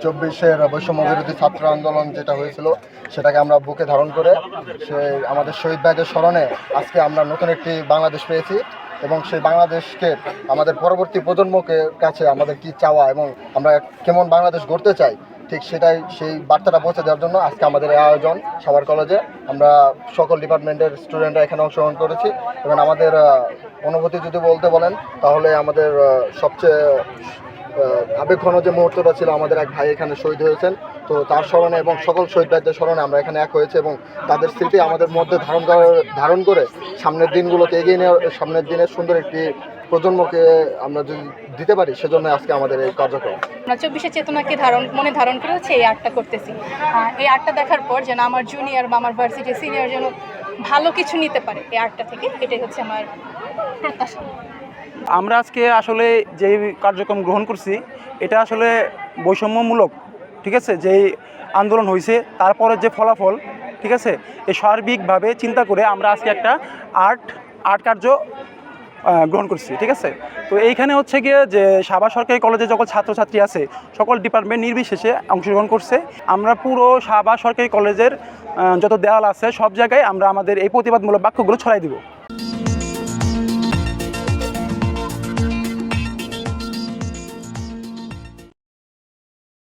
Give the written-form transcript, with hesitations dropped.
24-এর বৈষম্য বিরোধী ছাত্র আন্দোলন যেটা হয়েছিল সেটাকে আমরা বুকে ধারণ করে আমাদের শহীদ ভাইদের স্মরণে আজকে আমরা নতুন একটি বাংলাদেশ পেয়েছি এবং সেই বাংলাদেশকে আমাদের পরবর্তী প্রজন্মকে কাছে আমাদের কি চাওয়া এবং আমরা কেমন বাংলাদেশ গড়তে চাই ঠিক সেই বার্তাটা পৌঁছে দেওয়ার জন্য আজকে আমাদের এই আয়োজন সাভার কলেজে। আমরা সকল ডিপার্টমেন্টের স্টুডেন্টরা এখানে অংশগ্রহণ করেছি এবং আমাদের অনুভূতি যদি বলতে বলেন তাহলে আমাদের সবচেয়ে আবেগঘন যে মুহূর্তটা ছিল, আমাদের এক ভাই এখানে শহীদ হয়েছেন, তো তার স্মরণে এবং সকল শহীদ ভাইদের স্মরণে আমরা এখানে এক হয়েছে এবং তাদের স্মৃতি আমাদের মধ্যে ধারণ করে সামনের দিনগুলোকে এগিয়ে নেওয়ার, সামনের দিনের সুন্দর একটি প্রজন্মকে আমরা যদি দিতে পারি, সেজন্য আজকে আমাদের এই কার্যক্রম। 24-এর চেতনাকে মনে ধারণ করে হচ্ছে এই আর্টটা করতেছি। এই আর্টটা দেখার পর যেন আমার জুনিয়র বা আমার ভার্সিটি সিনিয়র যেন ভালো কিছু নিতে পারে এই আর্টটা থেকে, এটাই হচ্ছে আমার প্রত্যাশা। আমরা আজকে আসলে যে কার্যক্রম গ্রহণ করছি এটা আসলে বৈষম্যমূলক, ঠিক আছে, যেই আন্দোলন হয়েছে তারপরে যে ফলাফল, ঠিক আছে, এই সার্বিকভাবে চিন্তা করে আমরা আজকে একটা আর্ট কার্য গ্রহণ করছি, ঠিক আছে। তো এইখানে হচ্ছে গিয়ে যে সাভার সরকারি কলেজে যখন ছাত্রছাত্রী আছে সকল ডিপার্টমেন্ট নির্বিশেষে অংশগ্রহণ করছে। আমরা পুরো সাভার সরকারি কলেজের যত দেওয়াল আছে সব জায়গায় আমরা আমাদের এই প্রতিবাদমূলক বাক্যগুলো ছড়াই দিব।